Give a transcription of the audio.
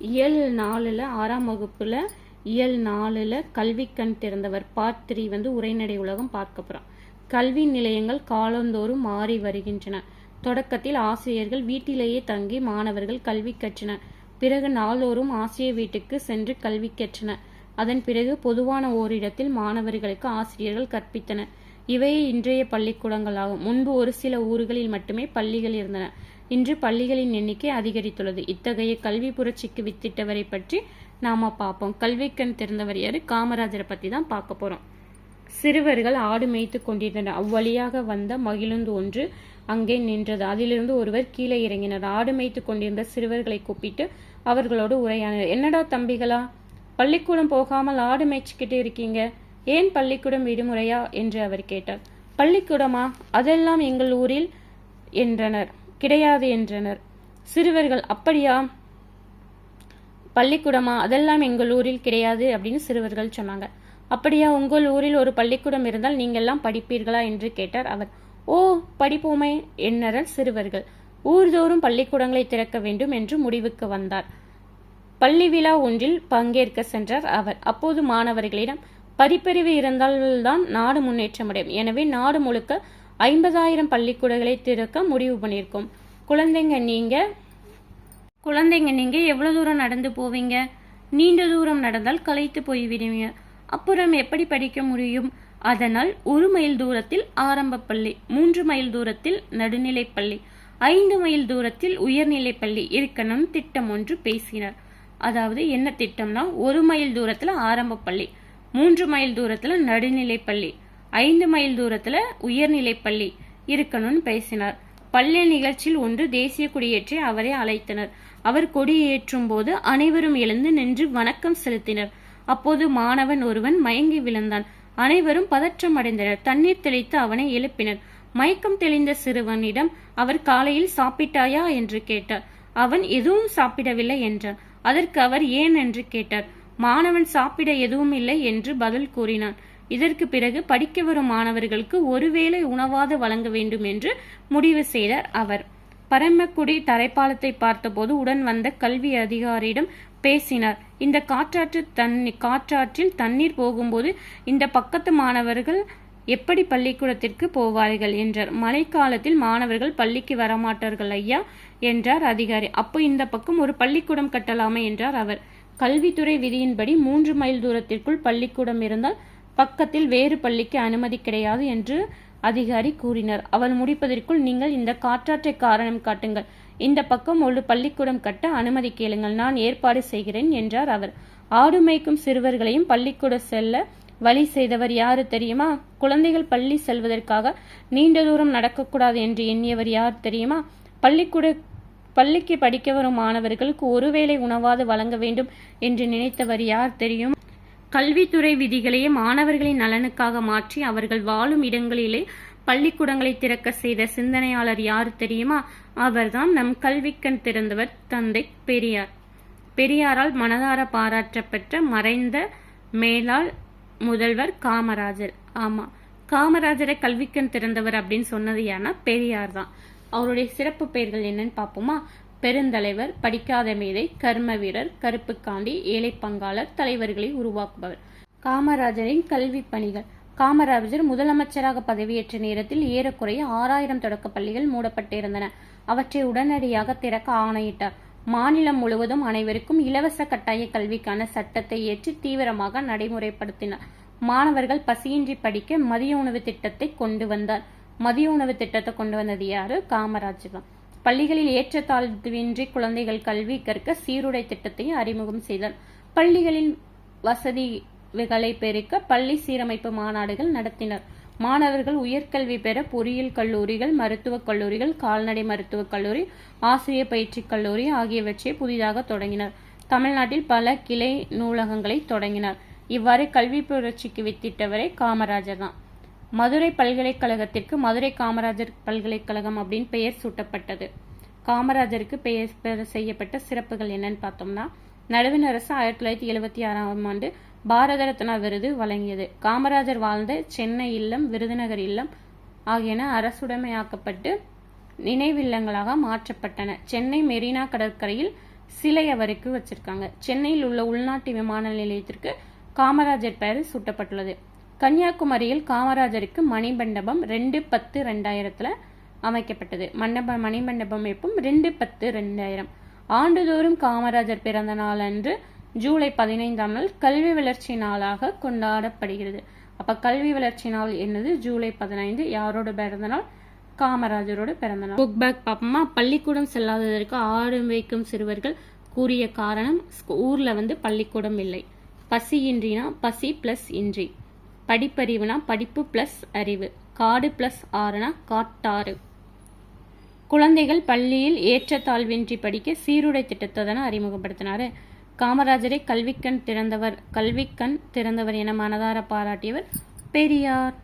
இயல் 4ல் 6ஆம் வகுப்புல இயல் 4ல் கல்வி கண் திறந்தவர் பார்ட் 3 வந்து உரைநடை உலகம் பார்க்க போறோம். கல்வி நிலையங்கள் காலந்தோறும் மாறி வருகின்றன. தொடக்கத்தில் ஆசிரியர்கள் வீட்டிலேயே தங்கி மாணவர்கள் கல்வி கற்றனர். பிறகு நாள்தோறும் ஆசிரியர் வீட்டுக்கு சென்று கல்வி கற்றனர். அதன் பிறகு பொதுவான ஓரிடத்தில் மாணவர்களுக்கு ஆசிரியர்கள் கற்பித்தனர். இவையே இன்றைய பள்ளிக்கூடங்களாகும். முன்பு ஒரு சில ஊர்களில் மட்டுமே பள்ளிகள் இருந்தன. இன்று பள்ளிகளின் எண்ணிக்கை அதிகரித்துள்ளது. இத்தகைய கல்வி புரட்சிக்கு வித்திட்டவரை பற்றி நாம பார்ப்போம். கல்வி கண் திறந்தவர் யாரு? காமராஜரை பத்தி தான் பார்க்க போறோம். சிறுவர்கள் ஆடு மேய்த்து கொண்டிருந்தனர். அவ்வழியாக வந்த மகிழுந்து ஒன்று அங்கே நின்றது. அதிலிருந்து ஒருவர் கீழே இறங்கினர். ஆடு மேய்த்து கொண்டிருந்த சிறுவர்களை கூப்பிட்டு அவர்களோடு உரையாடினர். என்னடா தம்பிகளா, பள்ளிக்கூடம் போகாமல் ஆடு மேய்ச்சிக்கிட்டு இருக்கீங்க, ஏன் பள்ளிக்கூடம் விடுமுறையா என்று அவர் கேட்டார். பள்ளிக்கூடமா? அதெல்லாம் எங்கள் ஊரில் என்றனர். கிடையாது என்றனர். சிறுவர்கள், அப்படியா, பள்ளிக்கூடமா? அதெல்லாம் எங்கள் ஊரில் கிடையாது அப்படின்னு சிறுவர்கள் சொன்னாங்க. அப்படியா, உங்கள் ஊரில் ஒரு பள்ளிக்கூடம் இருந்தால் நீங்கள்லாம் படிப்பீர்களா என்று கேட்டார் அவர். ஓ, படிப்போமே என்றனர் சிறுவர்கள். ஊர்தோறும் பள்ளிக்கூடங்களை திறக்க வேண்டும் என்று முடிவுக்கு வந்தார். பள்ளி விழா ஒன்றில் பங்கேற்க சென்றார் அவர். அப்போது மாணவர்களிடம், படிப்பறிவு இருந்தால்தான் நாடு முன்னேற்றமடையும். எனவே நாடு முழுக்க 50,000 பள்ளிக்கூடங்களை திறக்க முடிவு பண்ணியிருக்கோம். குழந்தைங்க நீங்க எவ்வளவு தூரம் நடந்து போவீங்க? நீண்ட தூரம் நடந்தால் களைத்து போய்விடுவீங்க. அப்புறம் எப்படி படிக்க முடியும்? அதனால் 1 மைல் தூரத்தில் ஆரம்ப பள்ளி, 3 மைல் தூரத்தில் நடுநிலை பள்ளி, 5 மைல் தூரத்தில் உயர்நிலை பள்ளி இருக்கணும் திட்டம் ஒன்று பேசினார். அதாவது என்ன திட்டம்னா, 1 மைல் தூரத்துல ஆரம்ப பள்ளி, 3 மைல் தூரத்துல நடுநிலை பள்ளி, 5 மைல் தூரத்துல உயர்நிலை பள்ளி இருக்கணும்னு பேசினார். பள்ளி நிகழ்ச்சியில் ஒன்று தேசிய கொடியேற்றி அவரை அழைத்தனர். அவர் கொடியேற்றும் போது அனைவரும் எழுந்து நின்று வணக்கம் செலுத்தினர். அப்போது மாணவன் ஒருவன் மயங்கி விழுந்தான். அனைவரும் பதற்றம் அடைந்தனர். தண்ணீர் தெளித்து அவனை எழுப்பினர். மயக்கம் தெளிந்த சிறுவனிடம் அவர் காலையில் சாப்பிட்டாயா என்று கேட்டார். அவன் எதுவும் சாப்பிடவில்லை என்றான். அதற்கு அவர் ஏன் என்று கேட்டார். மாணவன் சாப்பிட எதுவும் இல்லை என்று பதில் கூறினான். இதற்கு பிறகு படிக்க வரும் மாணவர்களுக்கு ஒருவேளை உணவாது வழங்க வேண்டும் என்று முடிவு செய்தார் அவர். பரமக்குடி தரைப்பாலத்தை பார்த்தபோது உடன் வந்த கல்வி அதிகாரியிடம் பேசினார். இந்த காற்றாற்றில் தண்ணீர் போகும்போது இந்த பக்கத்து மாணவர்கள் எப்படி பள்ளிக்கூடத்திற்கு போவார்கள் என்றார். மழைக்காலத்தில் மாணவர்கள் பள்ளிக்கு வரமாட்டார்கள் ஐயா என்றார் அதிகாரி. அப்போ இந்த பக்கம் ஒரு பள்ளிக்கூடம் கட்டலாமே என்றார் அவர். கல்வித்துறை விதியின்படி 3 மைல் தூரத்திற்குள் பள்ளிக்கூடம் இருந்தால் பக்கத்தில் வேறு பள்ளிக்கு அனுமதி கிடையாது என்று அதிகாரி கூறினார். அவர் முடிப்பதற்குள் நீங்கள் இந்த காற்றாற்றை காரணம் காட்டுங்கள், இந்த பக்கம் ஒரு பள்ளிக்கூடம் கட்ட அனுமதி கேளுங்கள், நான் ஏற்பாடு செய்கிறேன் என்றார் அவர். ஆடு மேய்க்கும் சிறுவர்களையும் பள்ளிக்கூடம் செல்ல வழி செய்தவர் யாரு தெரியுமா? குழந்தைகள் பள்ளி செல்வதற்காக நீண்ட தூரம் நடக்கக்கூடாது என்று எண்ணியவர் யார் தெரியுமா? பள்ளிக்கு படிக்க வரும் மாணவர்களுக்கு ஒருவேளை உணவாது வழங்க வேண்டும் என்று நினைத்தவர் யார் தெரியும்? கல்வித்துறை விதிகளையே மாணவர்களின் நலனுக்காக மாற்றி அவர்கள் வாழும் இடங்களிலே பள்ளிக்கூடங்களை திறக்க செய்த சிந்தனையாளர் யார் தெரியுமா? அவர்தான் நம் கல்வி கண் திறந்தவர் தந்தை பெரியார். பெரியாரால் மனதார பாராட்டப்பெற்ற மறைந்த மேலாள் முதல்வர் காமராஜர். ஆமா, காமராஜரை கல்விக்கண் திறந்தவர் அப்படின்னு சொன்னது யாருன்னா பெரியார் தான். அவருடைய சிறப்பு பெயர்கள் என்னன்னு பார்ப்போமா? பெருந்தலைவர், படிக்காத மேதை, கர்ம வீரர், கருப்பு காண்டி, ஏழை பங்காளர், தலைவர்களை உருவாக்குபவர். காமராஜரின் கல்வி பணிகள். காமராஜர் முதலமைச்சராக பதவியேற்ற நேரத்தில் ஏறக்குறைய 6,000 தொடக்க பள்ளிகள் மூடப்பட்டிருந்தன. அவற்றை உடனடியாக திறக்க ஆணையிட்டார். மாநிலம் முழுவதும் அனைவருக்கும் இலவச கட்டாய கல்விக்கான சட்டத்தை ஏற்றி தீவிரமாக நடைமுறைப்படுத்தினார். மாணவர்கள் பசியின்றி படிக்க மதிய உணவு திட்டத்தை கொண்டு வந்தார். மதிய உணவு திட்டத்தை கொண்டு வந்தது யாரு? காமராஜர் தான். பள்ளிகளில் ஏற்றத்தாழ்வின்றி குழந்தைகள் கல்வி கற்க சீருடை திட்டத்தையும் அறிமுகம் செய்தார். பள்ளிகளின் வசதிகளை பெருக்க பள்ளி சீரமைப்பு மாநாடுகள் நடத்தினர். மாணவர்கள் உயர்கல்வி பெற பொறியியல் கல்லூரிகள், மருத்துவக் கல்லூரிகள், கால்நடை மருத்துவக் கல்லூரி, ஆசிரியர் பயிற்சி கல்லூரி ஆகியவற்றை புதிதாக தொடங்கினர். தமிழ்நாட்டில் பல கிளை நூலகங்களை தொடங்கினார். இவ்வாறு கல்வி புரட்சிக்கு வித்திட்டவரை காமராஜர் தான். மதுரை பல்கலைக்கழகத்திற்கு மதுரை காமராஜர் பல்கலைக்கழகம் அப்படின்னு பெயர் சூட்டப்பட்டது. காமராஜருக்கு பெயர் செய்யப்பட்ட சிறப்புகள் என்னன்னு பார்த்தோம்னா, நடுவண் அரசு 1976ஆம் ஆண்டு பாரத ரத்னா விருது வழங்கியது. காமராஜர் வாழ்ந்த சென்னை இல்லம், விருதுநகர் இல்லம் ஆகியன அரசுடைமையாக்கப்பட்டு நினைவில்லங்களாக மாற்றப்பட்டன. சென்னை மெரினா கடற்கரையில் சிலை அவருக்கு வச்சிருக்காங்க. சென்னையில் உள்ள உள்நாட்டு விமான நிலையத்திற்கு காமராஜர் பெயர் சூட்டப்பட்டுள்ளது. கன்னியாகுமரியில் காமராஜருக்கு மணிமண்டபம் 2/10/2000 அமைக்கப்பட்டது. மணிமண்டபம் எப்போ 2/10/2000. ஆண்டுதோறும் காமராஜர் பிறந்த நாள் அன்று ஜூலை 15ஆம் நாள் கல்வி வளர்ச்சி நாளாக கொண்டாடப்படுகிறது. அப்ப கல்வி வளர்ச்சி நாள் என்னது? ஜூலை 15. யாரோட பிறந்த நாள்? காமராஜரோட பிறந்த நாள். புக் பேக் பாப்போமா. பள்ளிக்கூடம் செல்லாததற்கு ஆடு வைக்கும் சிறுவர்கள் கூறிய காரணம், ஊர்ல பள்ளிக்கூடம் இல்லை. பசியின்றினா பசி பிளஸ் இன்றி. படிப்பறிவுனா படிப்பு பிளஸ் அறிவு. காடு பிளஸ் ஆறுனா காட்டாறு. குழந்தைகள் பள்ளியில் ஏற்றத்தாழ்வின்றி படிக்க சீருடை திட்டத்தை தானே அறிமுகப்படுத்தினாரு. காமராஜரை கல்விக்கண் திறந்தவர் என மனதார பாராட்டியவர் பெரியார்.